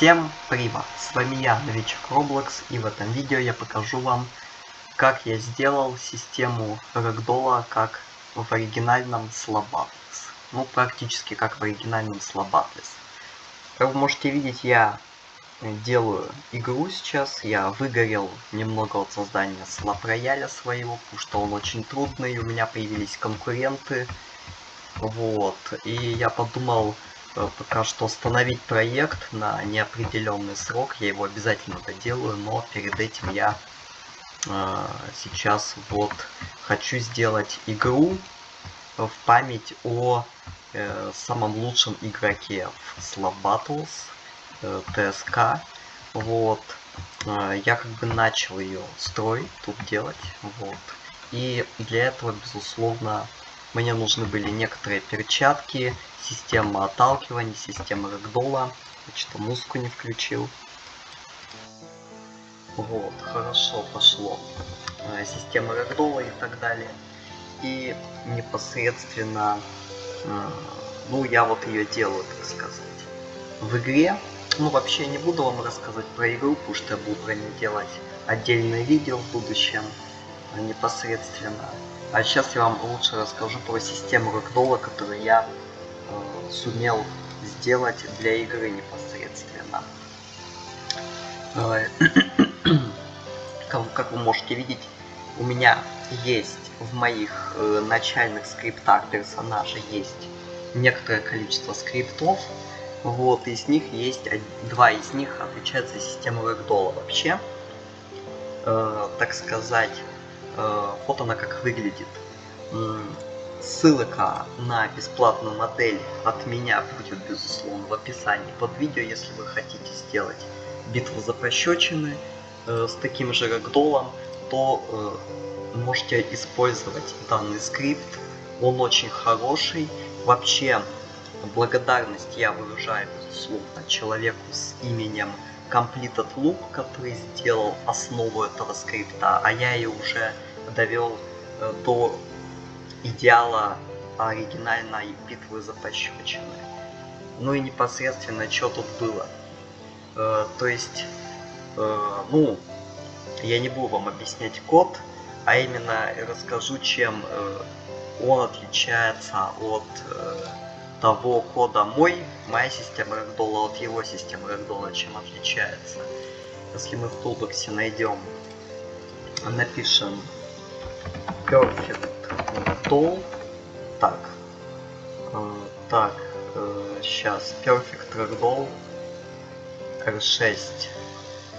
Всем привет! С вами я, новичок Roblox, и в этом видео я покажу вам, как я сделал систему рэгдолла как в оригинальном Slobatless. Ну, практически как в оригинальном Slobatless. Как вы можете видеть, я делаю игру сейчас. Я выгорел немного от создания слаб-рояля своего, потому что он очень трудный, у меня появились конкуренты. Вот, и я подумал пока что остановить проект на неопределенный срок. Я его обязательно доделаю, но перед этим я сейчас вот хочу сделать игру в память о самом лучшем игроке в Slobatless, ТСК. Вот, я как бы начал ее строить, тут делать, вот. И для этого, безусловно, мне нужны были некоторые перчатки, система отталкивания, система рэгдолла. Я что-то музыку не включил. Вот, хорошо пошло. Система рэгдолла и так далее. И непосредственно, ну, я вот ее делаю, так сказать. В игре, ну, вообще не буду вам рассказывать про игру, потому что я буду про нее делать отдельное видео в будущем, непосредственно. А сейчас я вам лучше расскажу про систему рэгдолла, которую я сумел сделать для игры непосредственно. Как вы можете видеть, у меня есть в моих начальных скриптах персонажа есть некоторое количество скриптов. Вот, из них есть два из них отвечают за систему рэгдолла вообще. Так сказать, вот она как выглядит. Ссылка на бесплатную модель от меня будет, безусловно, в описании под видео, если вы хотите сделать битву за пощечины с таким же рэгдоллом, то можете использовать данный скрипт. Он очень хороший. Вообще, благодарность я выражаю, безусловно, человеку с именем Completed Loop, который сделал основу этого скрипта, а я ее уже довел до идеала оригинальной битвы за пощечины. Ну и непосредственно, что тут было. То есть, ну, я не буду вам объяснять код, а именно расскажу, чем он отличается от того кода моя система рэгдолла от его системы рэгдолла, чем отличается. Если мы в тулбоксе найдем, напишем perfect ragdoll, сейчас perfect ragdoll r6,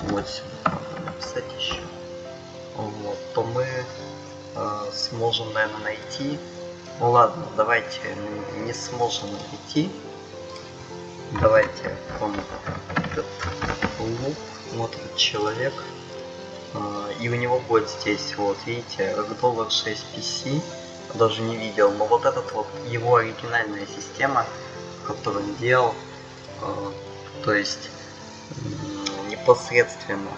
вот сюда надо написать еще, вот, то мы сможем, наверное, найти. Ну ладно, давайте не сможем найти. Давайте этот loop, вот этот человек, и у него будет здесь, вот видите, ragdoll r6 PC, даже не видел, но вот этот вот его оригинальная система, которую он делал, то есть непосредственно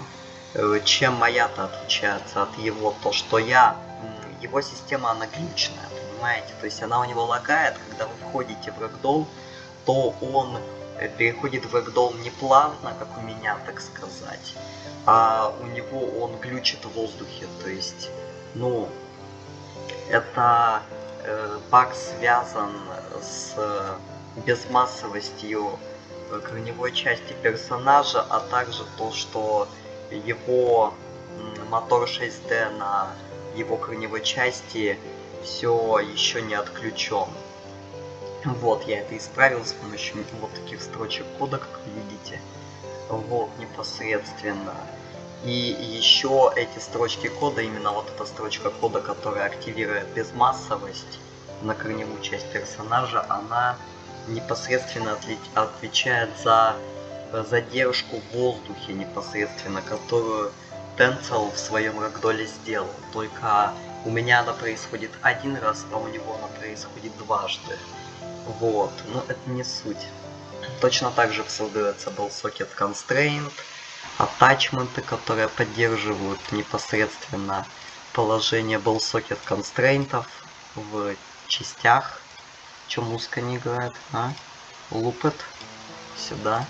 чем моя-то отличается от его, то что его система, она глючная, понимаете, то есть она у него лагает, когда вы входите в рэгдолл, то он переходит в рэгдолл не плавно, как у меня, так сказать, а у него он глючит в воздухе, то есть, ну, это баг связан с безмассовостью корневой части персонажа, а также то, что его мотор 6D на его корневой части все еще не отключен. Вот, я это исправил с помощью вот таких строчек кода, как вы видите. Вот, непосредственно. И еще эти строчки кода, именно вот эта строчка кода, которая активирует безмассовость на корневую часть персонажа, она непосредственно отвечает за задержку в воздухе непосредственно, которую Тенцел в своем рэгдолле сделал. Только у меня она происходит один раз, а у него она происходит дважды. Вот, но это не суть. Точно так же создается BallSocket Constraint, атачменты, которые поддерживают непосредственно положение BallSocket Constraint'ов в частях. Чё музыка не играет, а? Лупет сюда.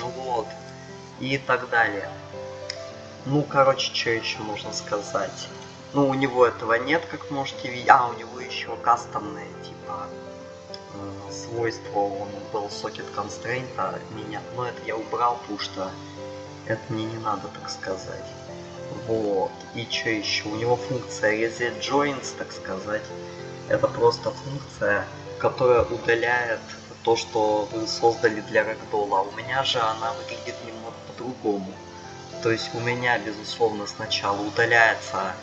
Вот. И так далее. Ну, короче, что еще можно сказать? Ну, у него этого нет, как можете видеть. А, у него еще кастомные, типа, свойства. Он был socket constraint, а меня... Но это я убрал, потому что это мне не надо, так сказать. Вот. И что еще? У него функция reset joins, так сказать. Это просто функция, которая удаляет то, что вы создали для рэгдолла. У меня же она выглядит немного по-другому. То есть у меня, безусловно, сначала удаляются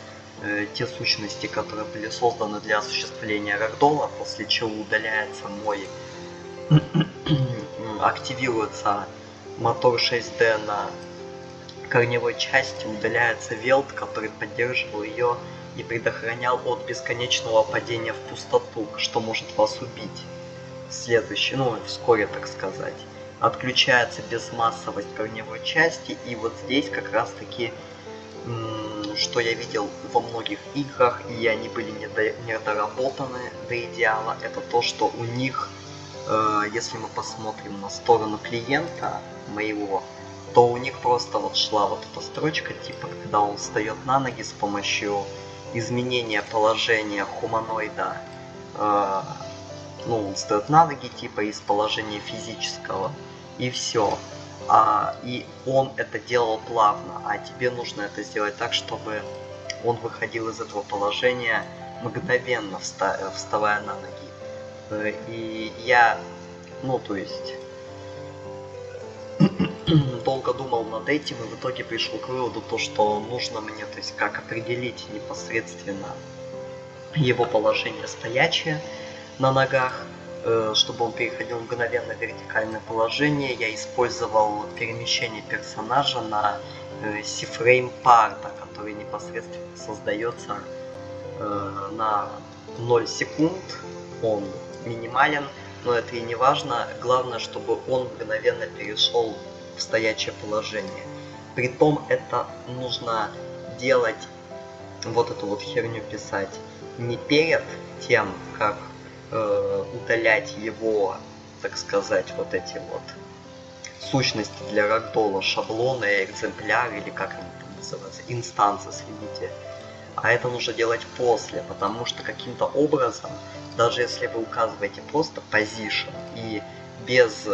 те сущности, которые были созданы для осуществления рэгдолла, после чего удаляется мой... активируется мотор 6D на корневой части, удаляется велд, который поддерживал ее и предохранял от бесконечного падения в пустоту, что может вас убить. Следующий, ну, вскоре, так сказать. Отключается безмассовость корневой части, и вот здесь как раз таки, что я видел во многих играх, и они были недоработаны до идеала, это то, что у них, если мы посмотрим на сторону клиента моего, то у них просто вот шла вот эта строчка, типа, когда он встает на ноги с помощью изменения положения хуманоида, ну, он встает на ноги, типа, из положения физического, и все. И он это делал плавно, а тебе нужно это сделать так, чтобы он выходил из этого положения мгновенно, вставая на ноги. И я, ну, то есть... долго думал над этим и в итоге пришел к выводу, то, что нужно мне, то есть как определить непосредственно его положение стоячее на ногах, чтобы он переходил мгновенно в вертикальное положение. Я использовал перемещение персонажа на C-Frame парта, который непосредственно создается на 0 секунд. Он минимален, но это и не важно. Главное, чтобы он мгновенно перешел в стоячее положение. Притом это нужно делать, вот эту вот херню писать, не перед тем, как удалять его, так сказать, вот эти вот сущности для рагдолла, шаблоны, экземпляры, или как они там называются, инстансы, следите. А это нужно делать после, потому что каким-то образом, даже если вы указываете просто position и без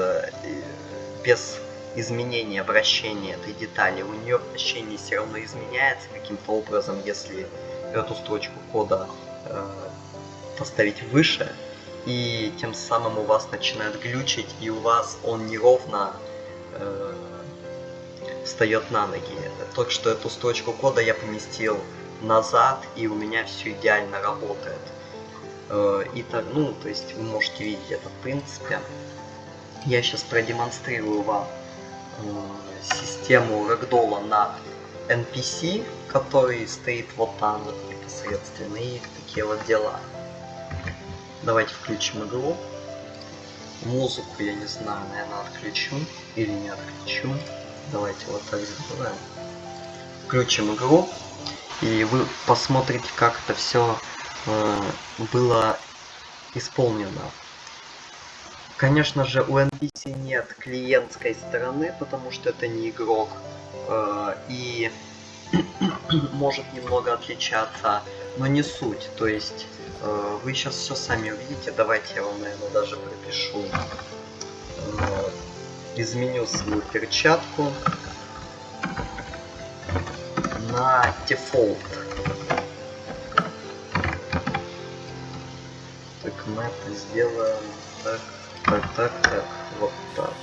изменения вращения этой детали, у нее вращение все равно изменяется каким-то образом, если эту строчку кода поставить выше, и тем самым у вас начинает глючить, и у вас он неровно встает на ноги. Только что эту строчку кода я поместил назад, и у меня все идеально работает. И так, ну, то есть вы можете видеть это в принципе. Я сейчас продемонстрирую вам систему рэгдолла на NPC, который стоит вот там вот непосредственно, и такие вот дела. Давайте включим игру. Музыку, я не знаю, наверное, отключу или не отключу. Давайте вот так сделаем. Включим игру, и вы посмотрите, как это все было исполнено. Конечно же, у NPC нет клиентской стороны, потому что это не игрок, и может немного отличаться, но не суть. То есть вы сейчас все сами увидите. Давайте я вам, наверное, даже пропишу. Изменю свою перчатку на дефолт. Так, мы это сделаем так, так, вот так.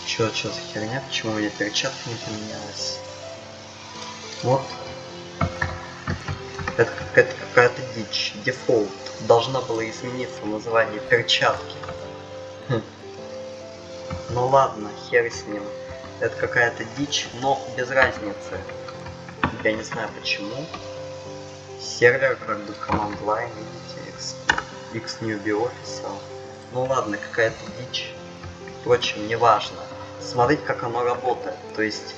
Чё за херня? Почему у меня перчатка не поменялась? Вот. Это какая-то дичь. Дефолт. Должна была измениться название перчатки. Ну ладно, хер с ним. Это какая-то дичь, но без разницы. Я не знаю почему. Сервер как бы command line, видите, xnewbie official. Ну ладно, какая-то дичь. Впрочем, не важно. Смотрите, как оно работает. То есть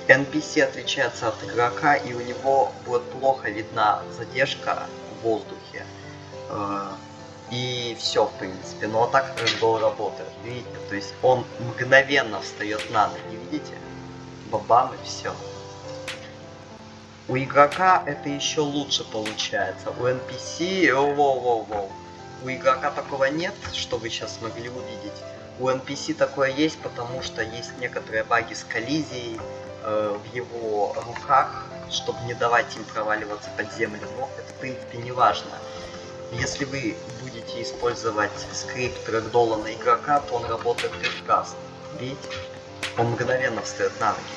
NPC отличается от игрока, и у него будет плохо видна задержка в воздухе. И все, в принципе. Ну а так рэгдолл работает, видите? То есть он мгновенно встает на ноги, видите? Бабам и все. У игрока это еще лучше получается. У NPC... Воу-воу-воу. У игрока такого нет, что вы сейчас смогли увидеть. У NPC такое есть, потому что есть некоторые баги с коллизией в его руках, чтобы не давать им проваливаться под землю. Но это, в принципе, не важно. Если вы будете использовать скрипт рэгдолла на игрока, то он работает прекрасно. Видите? Он мгновенно встает на ноги.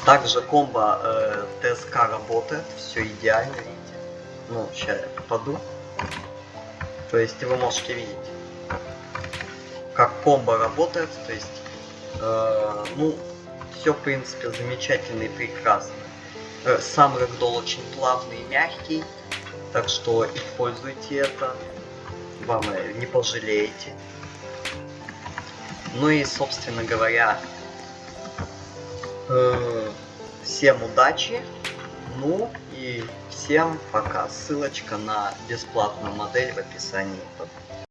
Также комбо ТСК работает, все идеально, видите. Ну, сейчас я попаду. То есть вы можете видеть, как комбо работает. То есть, ну, все в принципе замечательно и прекрасно. Сам рэгдолл очень плавный и мягкий. Так что используйте это, вам не пожалеете. Ну и, собственно говоря, всем удачи, ну и всем пока. Ссылочка на бесплатную модель в описании.